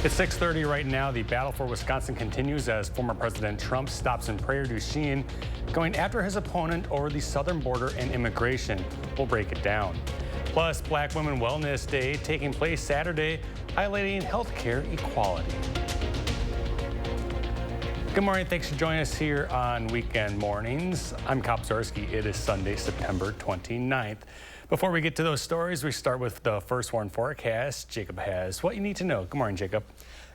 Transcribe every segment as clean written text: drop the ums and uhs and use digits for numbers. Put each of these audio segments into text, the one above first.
It's 6:30 right now. The battle for Wisconsin continues as former President Trump stops in Prairie du Chien, going after his opponent over the southern border and immigration. We'll break it down. Plus, Black Women Wellness Day taking place Saturday, highlighting healthcare equality. Good morning. Thanks for joining us here on Weekend Mornings. I'm Kyle Pazorski. It is Sunday, September 29th. Before we get to those stories, we start with the first warn forecast. Jacob has what you need to know. Good morning, Jacob.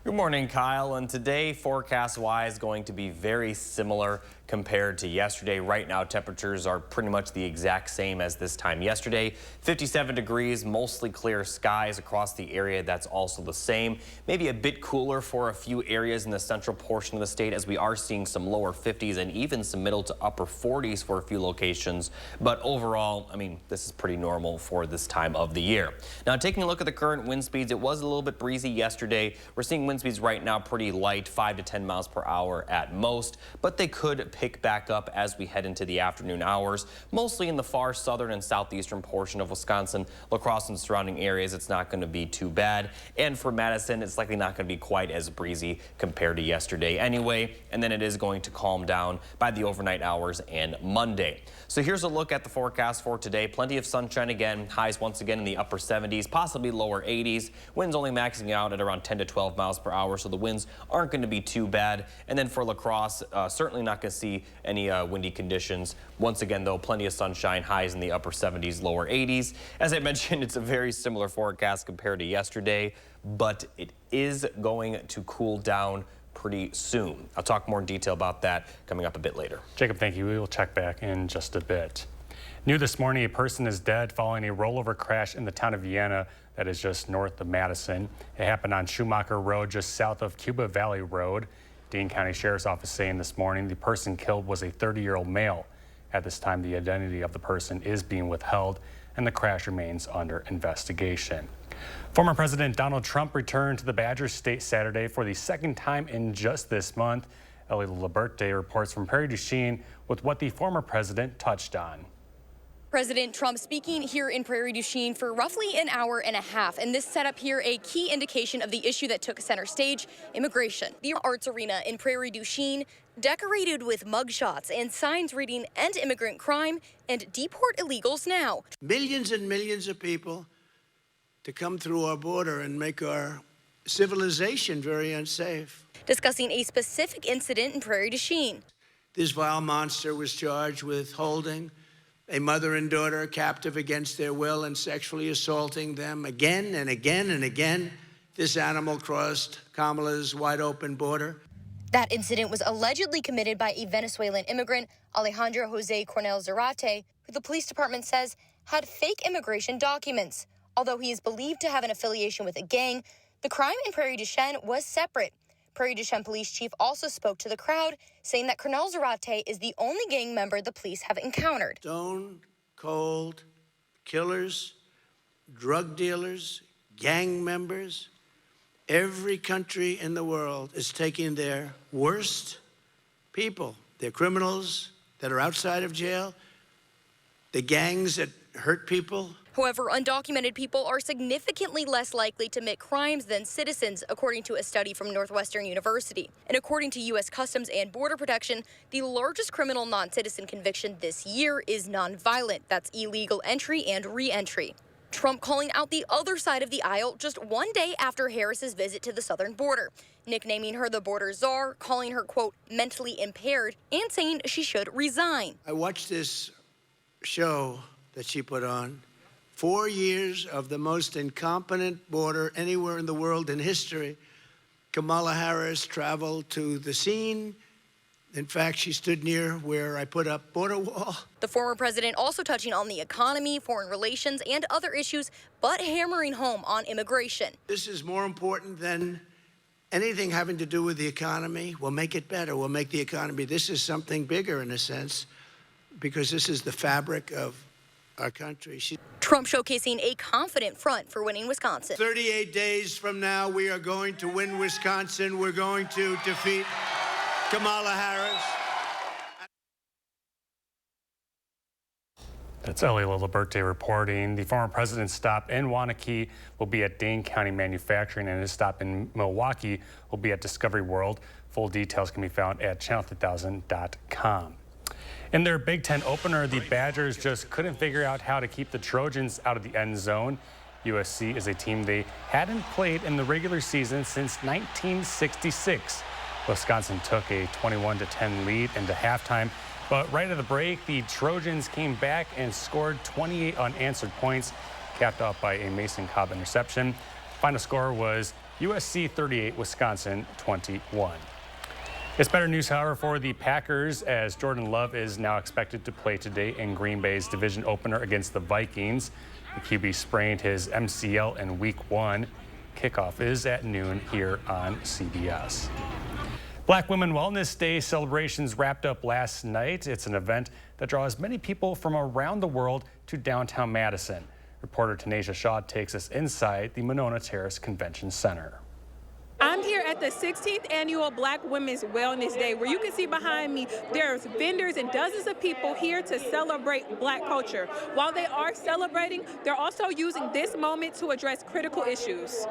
Good morning, Kyle. And today, forecast-wise, going to be very similar compared to yesterday. Right now, temperatures are pretty much the exact same as this time yesterday. 57 degrees, mostly clear skies across the area. That's also the same. Maybe a bit cooler for a few areas in the central portion of the state, as we are seeing some lower 50s and even some middle to upper 40s for a few locations. But overall, I mean, this is pretty normal for this time of the year. Now, taking a look at the current wind speeds, it was a little bit breezy yesterday. We're seeing wind speeds right now pretty light, 5 to 10 miles per hour at most, but they could pick back up as we head into the afternoon hours, mostly in the far southern and southeastern portion of Wisconsin. La Crosse and surrounding areas, it's not going to be too bad. And for Madison, it's likely not going to be quite as breezy compared to yesterday anyway. And then it is going to calm down by the overnight hours and Monday. So here's a look at the forecast for today. Plenty of sunshine again, highs once again in the upper 70s, possibly lower 80s. Winds only maxing out at around 10 to 12 miles per hour, so the winds aren't going to be too bad. And then for La Crosse, certainly not going to see any windy conditions. Once again, though, plenty of sunshine, highs in the upper 70s, lower 80s. As I mentioned, it's a very similar forecast compared to yesterday, but it is going to cool down pretty soon. I'll talk more in detail about that coming up a bit later. Jacob, thank you. We will check back in just a bit. New this morning, a person is dead following a rollover crash in the town of Vienna that is just north of Madison. It happened on Schumacher Road, just south of Cuba Valley Road. Dean County Sheriff's Office saying this morning the person killed was a 30-year-old male. At this time, the identity of the person is being withheld, and the crash remains under investigation. Former President Donald Trump returned to the Badger State Saturday for the second time in just this month. Ellie Liberte reports from Prairie du Chien with what the former president touched on. President Trump speaking here in Prairie du Chien for roughly an hour and a half, and this set up here a key indication of the issue that took center stage, immigration. The Arts Arena in Prairie du Chien, decorated with mugshots and signs reading "End Immigrant Crime" and "Deport Illegals Now." Millions and millions of people to come through our border and make our civilization very unsafe. Discussing a specific incident in Prairie du Chien. This vile monster was charged with holding a mother and daughter captive against their will and sexually assaulting them again and again and again. This animal crossed Kamala's wide open border. That incident was allegedly committed by a Venezuelan immigrant, Alejandro Jose Cornel Zarate, who the police department says had fake immigration documents. Although he is believed to have an affiliation with a gang, the crime in Prairie du Chien was separate. Prairie du Chien police chief also spoke to the crowd, saying that Cornel Zarate is the only gang member the police have encountered. Stone cold killers, drug dealers, gang members. Every country in the world is taking their worst people, their criminals that are outside of jail, the gangs that hurt people. However, undocumented people are significantly less likely to commit crimes than citizens, according to a study from Northwestern University. And according to U.S. Customs and Border Protection, the largest criminal non-citizen conviction this year is nonviolent. That's illegal entry and re-entry. Trump calling out the other side of the aisle just one day after Harris's visit to the southern border, nicknaming her the border czar, calling her, quote, mentally impaired, and saying she should resign. I watched this show that she put on. 4 years of the most incompetent border anywhere in the world in history. Kamala Harris traveled to the scene. In fact, she stood near where I put up border wall. The former president also touching on the economy, foreign relations, and other issues, but hammering home on immigration. This is more important than anything having to do with the economy. We'll make it better. We'll make the economy. This is something bigger in a sense, because this is the fabric of our country. Trump showcasing a confident front for winning Wisconsin. 38 days from now, we are going to win Wisconsin. We're going to defeat Kamala Harris. That's Ellie Liliberte reporting. The former president's stop in Waunakee will be at Dane County Manufacturing, and his stop in Milwaukee will be at Discovery World. Full details can be found at channel3000.com. In their Big Ten opener, the Badgers just couldn't figure out how to keep the Trojans out of the end zone. USC is a team they hadn't played in the regular season since 1966. Wisconsin took a 21-10 lead into halftime, but right at the break, the Trojans came back and scored 28 unanswered points, capped off by a Mason Cobb interception. Final score was USC 38, Wisconsin 21. It's better news, however, for the Packers, as Jordan Love is now expected to play today in Green Bay's division opener against the Vikings. The QB sprained his MCL in Week 1. Kickoff is at noon here on CBS. Black Women Wellness Day celebrations wrapped up last night. It's an event that draws many people from around the world to downtown Madison. Reporter Tanisha Shaw takes us inside the Monona Terrace Convention Center. I'm here at the 16th annual Black Women's Wellness Day, where you can see behind me there's vendors and dozens of people here to celebrate Black culture. While they are celebrating, they're also using this moment to address critical issues.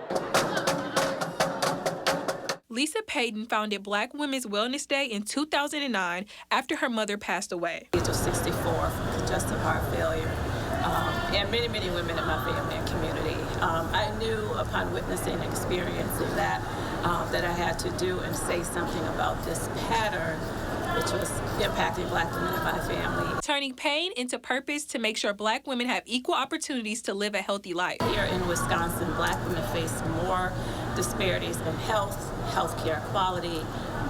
Lisa Payton founded Black Women's Wellness Day in 2009 after her mother passed away. Age of 64 from congestive heart failure, and many women in my family and community. I knew upon witnessing and experiencing that I had to do and say something about this pattern, which was impacting Black women in my family. Turning pain into purpose to make sure Black women have equal opportunities to live a healthy life. Here in Wisconsin, Black women face more disparities in healthcare quality,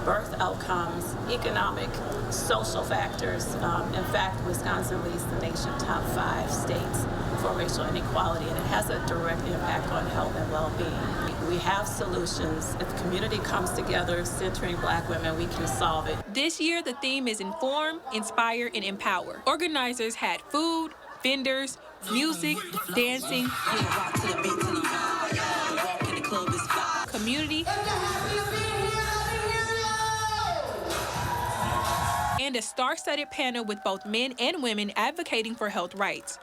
birth outcomes, economic, social factors. In fact, Wisconsin leads the nation top 5 states for racial inequality, and it has a direct impact on health and well-being. We have solutions. If the community comes together, centering Black women, we can solve it. This year, the theme is Inform, Inspire, and Empower. Organizers had food, vendors, music, dancing, community, and a star-studded panel with both men and women advocating for health rights.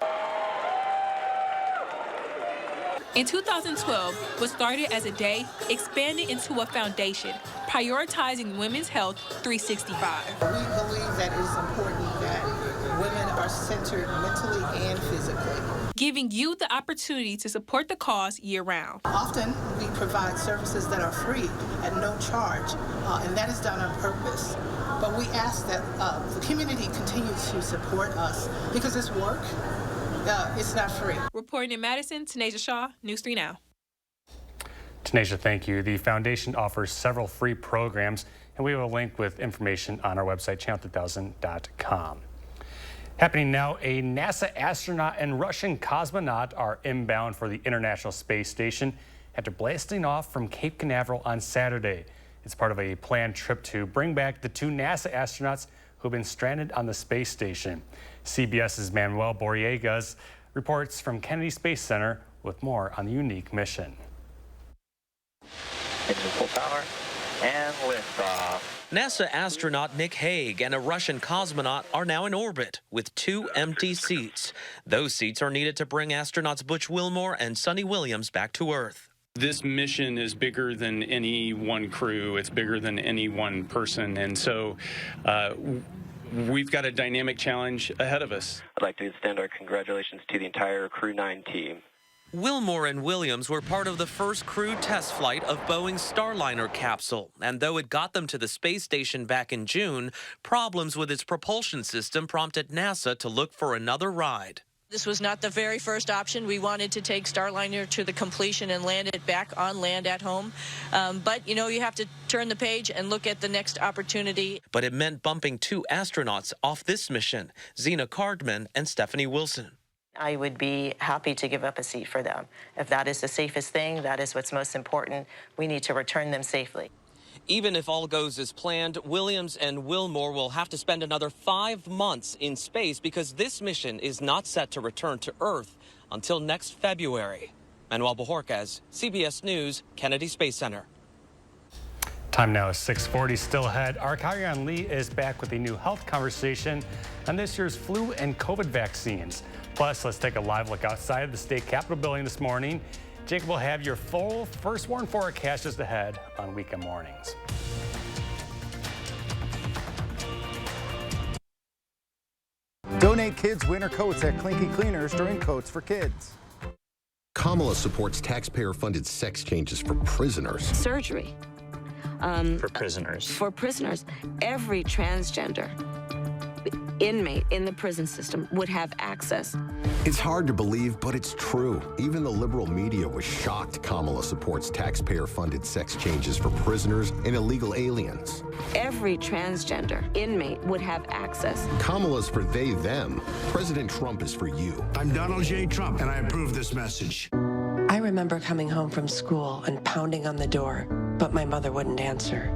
In 2012, what started as a day expanded into a foundation, prioritizing women's health 365. We believe that it is important that women are centered mentally and physically. Giving you the opportunity to support the cause year-round. Often, we provide services that are free at no charge, and that is done on purpose. But we ask that the community continue to support us because this work, it's not free. Reporting in Madison, Tanisha Shaw, News 3 Now. Tanisha, thank you. The foundation offers several free programs, and we have a link with information on our website, channel3000.com. Happening now, a NASA astronaut and Russian cosmonaut are inbound for the International Space Station after blasting off from Cape Canaveral on Saturday. It's part of a planned trip to bring back the 2 NASA astronauts who have been stranded on the space station. CBS's Manuel Boriegas reports from Kennedy Space Center with more on the unique mission. Engine full power and liftoff. NASA astronaut Nick Hague and a Russian cosmonaut are now in orbit with 2 empty seats. Those seats are needed to bring astronauts Butch Wilmore and Suni Williams back to Earth. This mission is bigger than any one crew. It's bigger than any one person. And so we've got a dynamic challenge ahead of us. I'd like to extend our congratulations to the entire Crew 9 team. Wilmore and Williams were part of the first crewed test flight of Boeing's Starliner capsule, and though it got them to the space station back in June, problems with its propulsion system prompted NASA to look for another ride. This was not the very first option. We wanted to take Starliner to the completion and land it back on land at home. But, you have to turn the page and look at the next opportunity. But it meant bumping 2 astronauts off this mission, Zena Cardman and Stephanie Wilson. I would be happy to give up a seat for them. If that is the safest thing, that is what's most important. We need to return them safely. Even if all goes as planned, Williams and Wilmore will have to spend another 5 months in space because this mission is not set to return to Earth until next February. Manuel Bojorquez, CBS News, Kennedy Space Center. Time now is 6:40, still ahead. Our Karian Lee is back with a new health conversation on this year's flu and COVID vaccines. Plus, let's take a live look outside of the state capitol building this morning. Jacob will have your full first warn forecast just ahead on weekend mornings. Donate kids winter coats at Clinky Cleaners during Coats for Kids. Kamala supports taxpayer-funded sex changes for prisoners. Surgery. For prisoners. For prisoners. Every transgender inmate in the prison system would have access. It's hard to believe, but it's true. Even the liberal media was shocked Kamala supports taxpayer-funded sex changes for prisoners and illegal aliens. Every transgender inmate would have access. Kamala's for they, them. President Trump is for you. I'm Donald J. Trump, and I approve this message. I remember coming home from school and pounding on the door, but my mother wouldn't answer.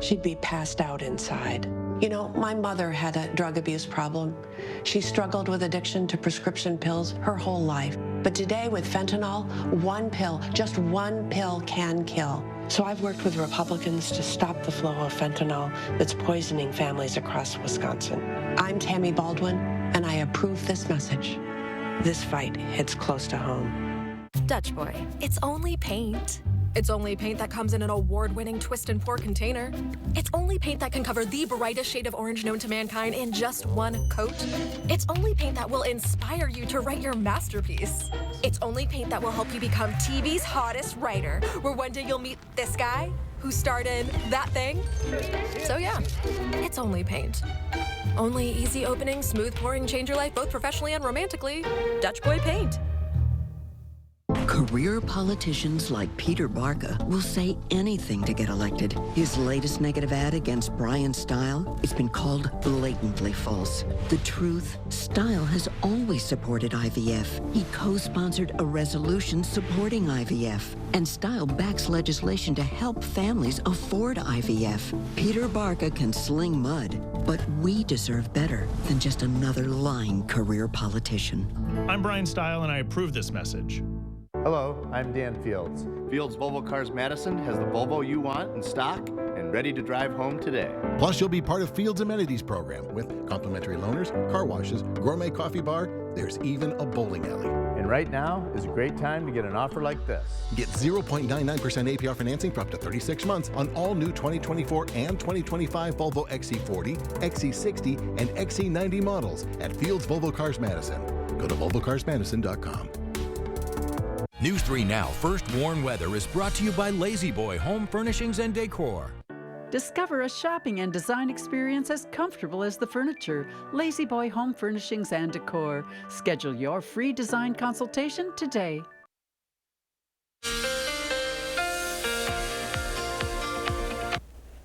She'd be passed out inside. You know, my mother had a drug abuse problem. She struggled with addiction to prescription pills her whole life. But today with fentanyl, one pill, just one pill can kill. So I've worked with Republicans to stop the flow of fentanyl that's poisoning families across Wisconsin. I'm Tammy Baldwin, and I approve this message. This fight hits close to home. Dutch Boy, it's only paint. It's only paint that comes in an award-winning twist and pour container. It's only paint that can cover the brightest shade of orange known to mankind in just one coat. It's only paint that will inspire you to write your masterpiece. It's only paint that will help you become TV's hottest writer, where one day you'll meet this guy who starred in that thing. So yeah, it's only paint. Only easy opening, smooth pouring, change your life both professionally and romantically. Dutch Boy Paint. Career politicians like Peter Barca will say anything to get elected. His latest negative ad against Brian Style, it's been called blatantly false. The truth, Style has always supported IVF. He co-sponsored a resolution supporting IVF. And Style backs legislation to help families afford IVF. Peter Barca can sling mud, but we deserve better than just another lying career politician. I'm Brian Style, and I approve this message. Hello, I'm Dan Fields. Fields Volvo Cars Madison has the Volvo you want in stock and ready to drive home today. Plus, you'll be part of Fields Amenities program with complimentary loaners, car washes, gourmet coffee bar. There's even a bowling alley. And right now is a great time to get an offer like this. Get 0.99% APR financing for up to 36 months on all new 2024 and 2025 Volvo XC40, XC60, and XC90 models at Fields Volvo Cars Madison. Go to volvocarsmadison.com. News 3 Now First Warn Weather is brought to you by Lazy Boy Home Furnishings and Decor. Discover a shopping and design experience as comfortable as the furniture. Lazy Boy Home Furnishings and Decor. Schedule your free design consultation today.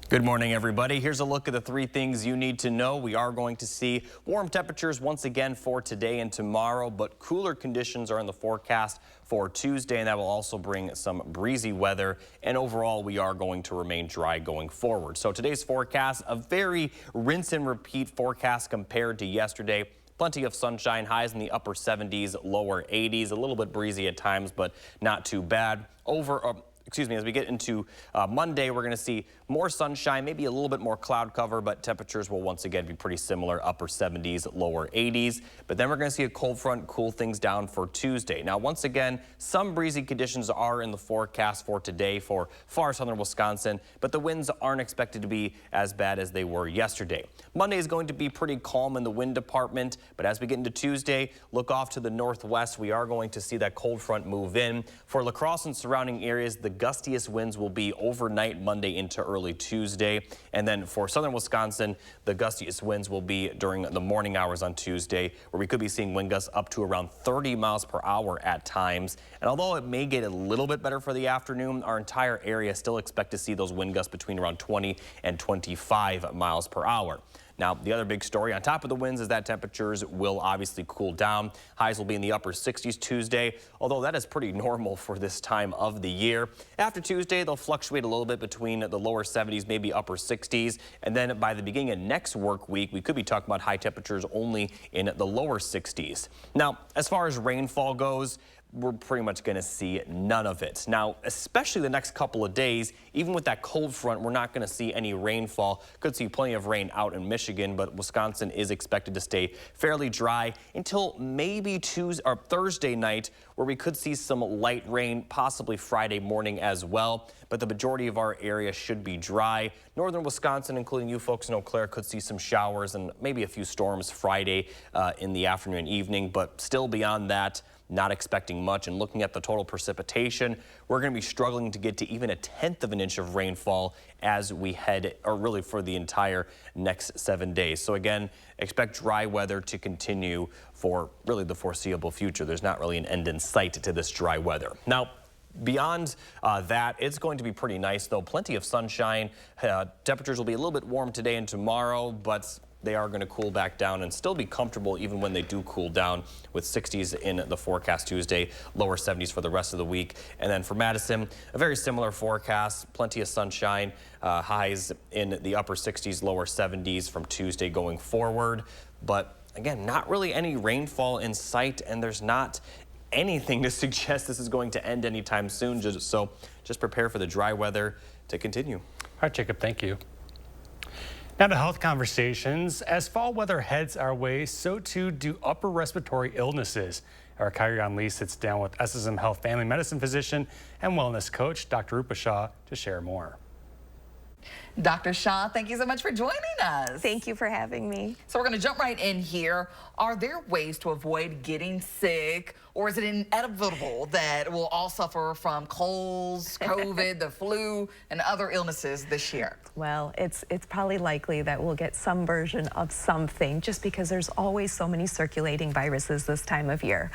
Good morning, everybody. Here's a look at the 3 things you need to know. We are going to see warm temperatures once again for today and tomorrow, but cooler conditions are in the forecast for Tuesday, and that will also bring some breezy weather. And overall, we are going to remain dry going forward. So today's forecast, a very rinse and repeat forecast compared to yesterday. Plenty of sunshine, highs in the upper 70s, lower 80s, a little bit breezy at times, but not too bad. As we get into Monday, we're going to see more sunshine, maybe a little bit more cloud cover, but temperatures will once again be pretty similar, upper 70s, lower 80s. But then we're going to see a cold front cool things down for Tuesday. Now, once again, some breezy conditions are in the forecast for today for far southern Wisconsin, but the winds aren't expected to be as bad as they were yesterday. Monday is going to be pretty calm in the wind department, but as we get into Tuesday, look off to the northwest. We are going to see that cold front move in. For La Crosse and surrounding areas, the gustiest winds will be overnight Monday into early Tuesday. And then for southern Wisconsin, the gustiest winds will be during the morning hours on Tuesday, where we could be seeing wind gusts up to around 30 miles per hour at times. And although it may get a little bit better for the afternoon, our entire area still expect to see those wind gusts between around 20 and 25 miles per hour. Now, the other big story on top of the winds is that temperatures will obviously cool down. Highs will be in the upper 60s Tuesday, although that is pretty normal for this time of the year. After Tuesday, they'll fluctuate a little bit between the lower 70s, maybe upper 60s. And then by the beginning of next work week, we could be talking about high temperatures only in the lower 60s. Now, as far as rainfall goes, we're pretty much going to see none of it. Now, especially the next couple of days, even with that cold front, we're not going to see any rainfall. Could see plenty of rain out in Michigan, but Wisconsin is expected to stay fairly dry until maybe Tuesday or Thursday night, where we could see some light rain, possibly Friday morning as well. But the majority of our area should be dry. Northern Wisconsin, including you folks in Eau Claire, could see some showers and maybe a few storms Friday in the afternoon and evening, but still beyond that, not expecting much. And looking at the total precipitation, we're going to be struggling to get to even 1/10 of an inch of rainfall as we head, or really for the entire next 7 days. So again, expect dry weather to continue for really the foreseeable future. There's not really an end in sight to this dry weather. Now, beyond that, it's going to be pretty nice, though. Plenty of sunshine. Temperatures will be a little bit warm today and tomorrow, but they are going to cool back down and still be comfortable even when they do cool down, with 60s in the forecast Tuesday, lower 70s for the rest of the week. And then for Madison, a very similar forecast, plenty of sunshine, highs in the upper 60s, lower 70s from Tuesday going forward. But again, not really any rainfall in sight, and there's not anything to suggest this is going to end anytime soon. So just prepare for the dry weather to continue. All right, Jacob, thank you. Now to health conversations. As fall weather heads our way, so too do upper respiratory illnesses. Our Kyrian Lee sits down with SSM Health family medicine physician and wellness coach, Dr. Rupa Shah, to share more. Dr. Shah, thank you so much for joining us. Thank you for having me. So we're going to jump right in here. Are there ways to avoid getting sick, or is it inevitable that we'll all suffer from colds, COVID, the flu, and other illnesses this year? Well, it's probably likely that we'll get some version of something, just because there's always so many circulating viruses this time of year.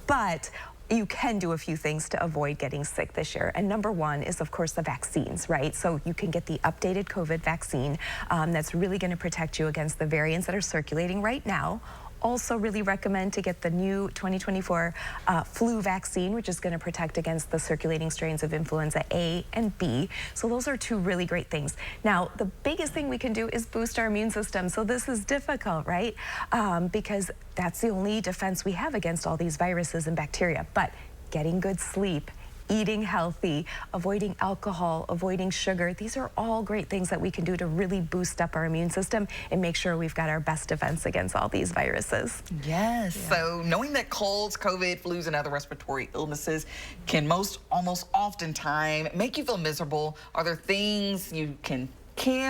But you can do a few things to avoid getting sick this year. And number one is, of course, the vaccines, right? So you can get the updated COVID vaccine that's really going to protect you against the variants that are circulating right now. Also really recommend to get the new 2024 flu vaccine, which is going to protect against the circulating strains of influenza A and B. So those are two really great things. Now, the biggest thing we can do is boost our immune system. So this is difficult, right? Because that's the only defense we have against all these viruses and bacteria. But getting good sleep, eating healthy, avoiding alcohol, avoiding sugar. These are all great things that we can do to really boost up our immune system and make sure we've got our best defense against all these viruses. Yes. Yeah. So knowing that colds, COVID, flus, and other respiratory illnesses can almost oftentimes make you feel miserable, are there things you can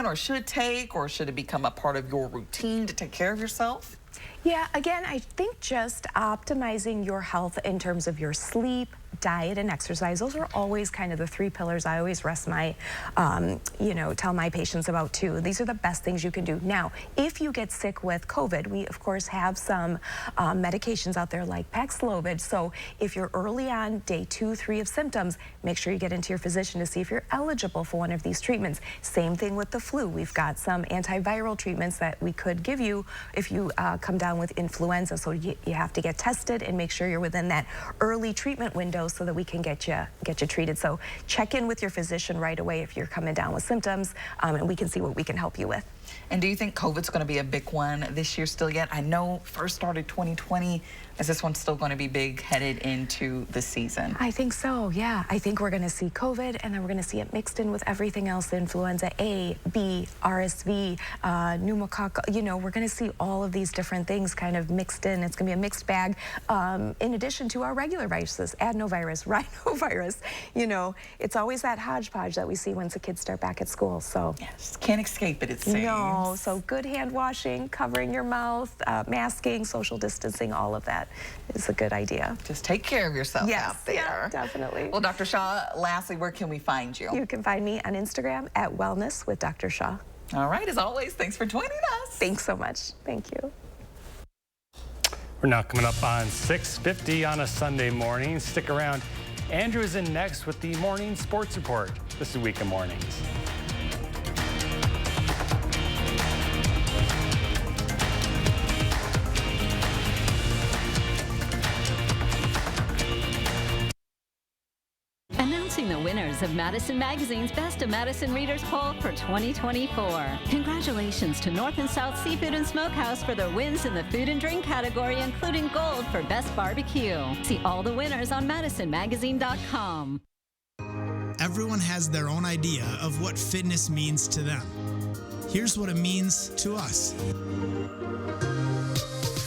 or should take, or should it become a part of your routine to take care of yourself? Yeah, again, I think just optimizing your health in terms of your sleep, diet, and exercise. Those are always kind of the three pillars I always rest my, tell my patients about too. These are the best things you can do. Now, if you get sick with COVID, we of course have some medications out there like Paxlovid. So if you're early on day 2, 3 of symptoms, make sure you get into your physician to see if you're eligible for one of these treatments. Same thing with the flu. We've got some antiviral treatments that we could give you if you come down with influenza. So you have to get tested and make sure you're within that early treatment window so that we can get you treated. So check in with your physician right away if you're coming down with symptoms, and we can see what we can help you with. And do you think COVID's going to be a big one this year still yet? I know first started 2020. Is this one still going to be big headed into the season? I think so, yeah. I think we're going to see COVID, and then we're going to see it mixed in with everything else, influenza A, B, RSV, pneumococcal. We're going to see all of these different things kind of mixed in. It's going to be a mixed bag, in addition to our regular viruses, adenovirus, rhinovirus. It's always that hodgepodge that we see once the kids start back at school. So yes, can't escape it, it seems. No, so good hand washing, covering your mouth, masking, social distancing, all of that is a good idea. Just take care of yourself out there. Yeah, definitely. Well, Dr. Shah, lastly, where can we find you? You can find me on Instagram at Wellness with Dr. Shah. All right, as always, thanks for joining us. Thanks so much. Thank you. We're now coming up on 6:50 on a Sunday morning. Stick around. Andrew is in next with the Morning Sports Report. This is Weekend Mornings. Announcing the winners winners of Madison Magazine's Best of Madison Readers Poll for 2024. Congratulations to North and South Seafood and Smokehouse for their wins in the food and drink category, including gold for Best Barbecue. See all the winners on MadisonMagazine.com. Everyone has their own idea of what fitness means to them. Here's what it means to us.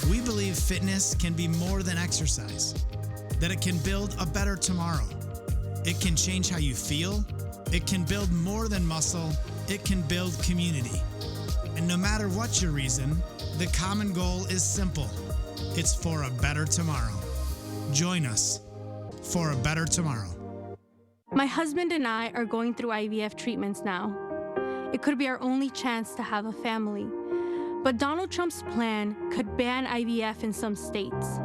We believe fitness can be more than exercise, that it can build a better tomorrow. It can change how you feel. It can build more than muscle. It can build community. And no matter what your reason, the common goal is simple. It's for a better tomorrow. Join us for a better tomorrow. My husband and I are going through IVF treatments now. It could be our only chance to have a family. But Donald Trump's plan could ban IVF in some states.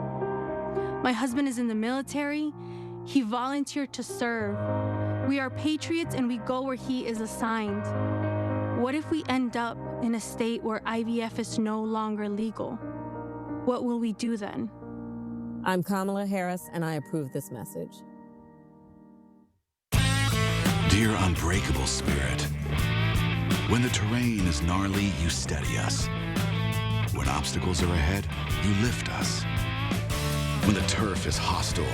My husband is in the military. He volunteered to serve. We are patriots and we go where he is assigned. What if we end up in a state where IVF is no longer legal? What will we do then? I'm Kamala Harris, and I approve this message. Dear unbreakable spirit, when the terrain is gnarly, you steady us. When obstacles are ahead, you lift us. When the turf is hostile,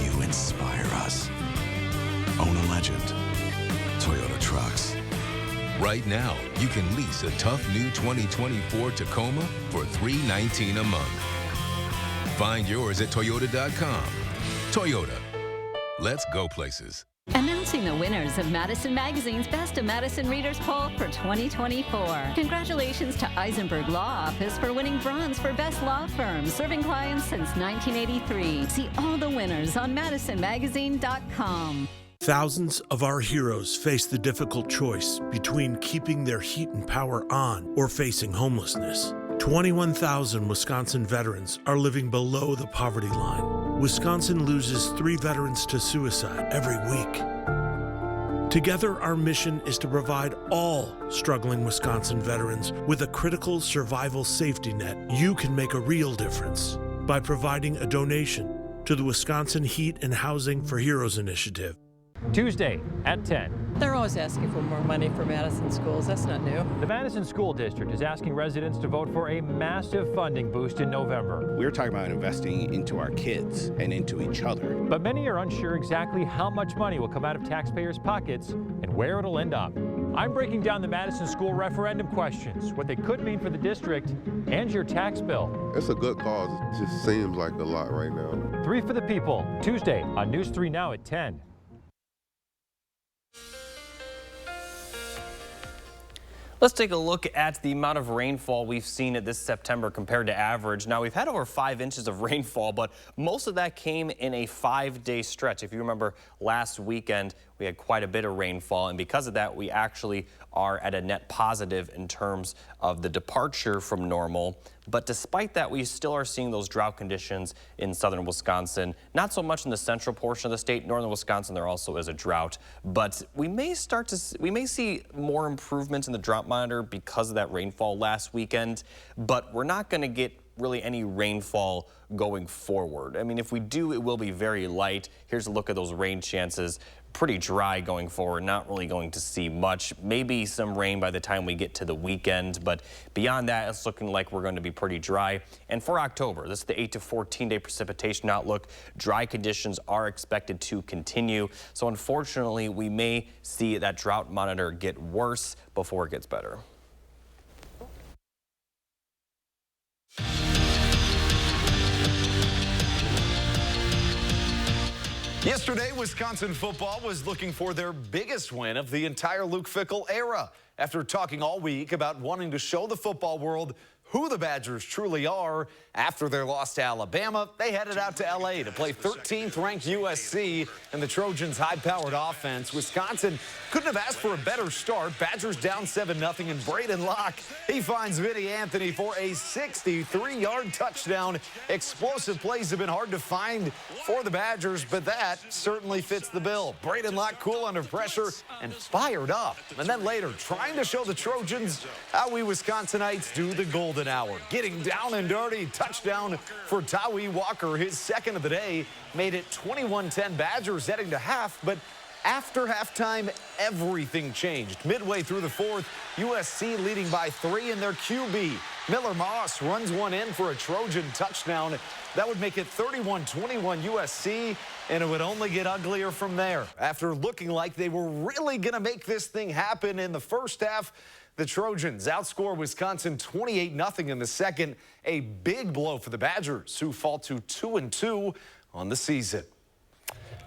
you inspire us. Own a legend. Toyota Trucks. Right now, you can lease a tough new 2024 Tacoma for $319 a month. Find yours at Toyota.com. Toyota. Let's go places. Announcing the winners of Madison Magazine's Best of Madison Readers Poll for 2024. Congratulations to Eisenberg Law Office for winning bronze for Best Law Firm, serving clients since 1983. See all the winners on MadisonMagazine.com. Thousands of our heroes face the difficult choice between keeping their heat and power on or facing homelessness. 21,000 Wisconsin veterans are living below the poverty line. Wisconsin loses 3 veterans to suicide every week. Together, our mission is to provide all struggling Wisconsin veterans with a critical survival safety net. You can make a real difference by providing a donation to the Wisconsin Heat and Housing for Heroes initiative. Tuesday at 10. They're always asking for more money for Madison schools. That's not new. The Madison School District is asking residents to vote for a massive funding boost in November. We're talking about investing into our kids and into each other. But many are unsure exactly how much money will come out of taxpayers' pockets and where it'll end up. I'm breaking down the Madison School referendum questions, what they could mean for the district, and your tax bill. It's a good cause. It just seems like a lot right now. 3 for the People, Tuesday on News 3 Now at 10. Let's take a look at the amount of rainfall we've seen this September compared to average. Now, we've had over 5 inches of rainfall, but most of that came in a 5-day stretch. If you remember last weekend, we had quite a bit of rainfall, and because of that, we actually are at a net positive in terms of the departure from normal. But despite that, we still are seeing those drought conditions in southern Wisconsin. Not so much in the central portion of the state. Northern Wisconsin, there also is a drought. But we may see more improvements in the drought monitor because of that rainfall last weekend. But we're not going to get really any rainfall going forward. I mean, if we do, it will be very light. Here's a look at those rain chances. Pretty dry going forward, not really going to see much. Maybe some rain by the time we get to the weekend, but beyond that, it's looking like we're going to be pretty dry. And for October, this is the 8 to 14-day precipitation outlook. Dry conditions are expected to continue. So unfortunately, we may see that drought monitor get worse before it gets better. Yesterday, Wisconsin football was looking for their biggest win of the entire Luke Fickell era. After talking all week about wanting to show the football world who the Badgers truly are, after their loss to Alabama, they headed out to L.A. to play 13th-ranked USC and the Trojans' high-powered offense. Wisconsin couldn't have asked for a better start. Badgers down 7-0, and Braden Locke, he finds Vinny Anthony for a 63-yard touchdown. Explosive plays have been hard to find for the Badgers, but that certainly fits the bill. Braden Locke cool under pressure and fired up. And then later, trying to show the Trojans how we Wisconsinites do the golden hour. Getting down and dirty. Touchdown for Tawee Walker. His second of the day made it 21-10 Badgers heading to half, but After halftime, everything changed. Midway through the fourth, USC leading by 3, and their QB, Miller Moss, runs one in for a Trojan touchdown. That would make it 31-21 USC, and it would only get uglier from there. After looking like they were really going to make this thing happen in the first half, the Trojans outscore Wisconsin 28-0 in the second. A big blow for the Badgers, who fall to 2-2 on the season.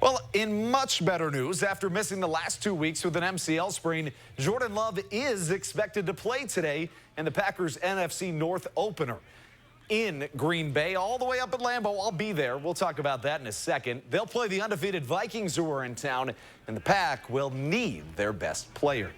Well, in much better news, after missing the last 2 weeks with an MCL sprain, Jordan Love is expected to play today in the Packers NFC North opener in Green Bay, all the way up at Lambeau. I'll be there. We'll talk about that in a second. They'll play the undefeated Vikings, who are in town, and the Pack will need their best player.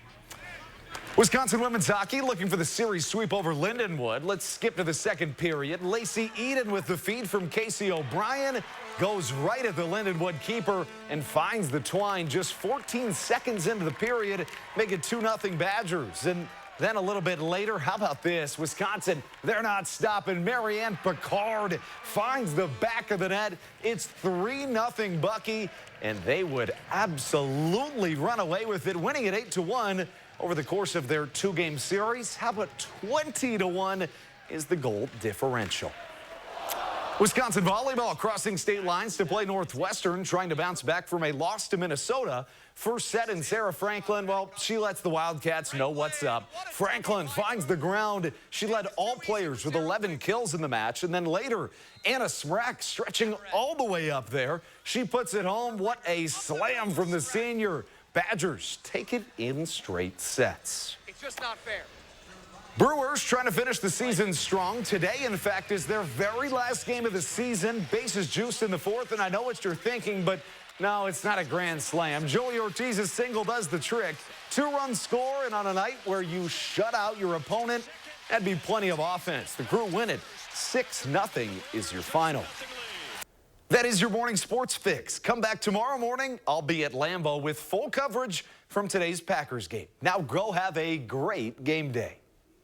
Wisconsin women's hockey looking for the series sweep over Lindenwood. Let's skip to the second period. Lacey Eden with the feed from Casey O'Brien goes right at the Lindenwood keeper and finds the twine just 14 seconds into the period, make it 2-0 Badgers. And then a little bit later, how about this? Wisconsin, they're not stopping. Marianne Picard finds the back of the net. It's 3-0 Bucky, and they would absolutely run away with it, winning it 8-1 over the course of their 2-game series. How about 20-1 is the goal differential? Wisconsin volleyball crossing state lines to play Northwestern, trying to bounce back from a loss to Minnesota. First set, and Sarah Franklin, well, she lets the Wildcats know what's up. Franklin finds the ground. She led all players with 11 kills in the match. And then later, Anna Smrek stretching all the way up there. She puts it home. What a slam from the senior. Badgers take it in straight sets. It's just not fair. Brewers trying to finish the season strong. Today, in fact, is their very last game of the season. Bases juiced in the fourth, and I know what you're thinking, but no, it's not a grand slam. Joey Ortiz's single does the trick. 2-run score, and on a night where you shut out your opponent, that'd be plenty of offense. The Crew win it. 6-0 is your final. That is your morning sports fix. Come back tomorrow morning. I'll be at Lambeau with full coverage from today's Packers game. Now go have a great game day.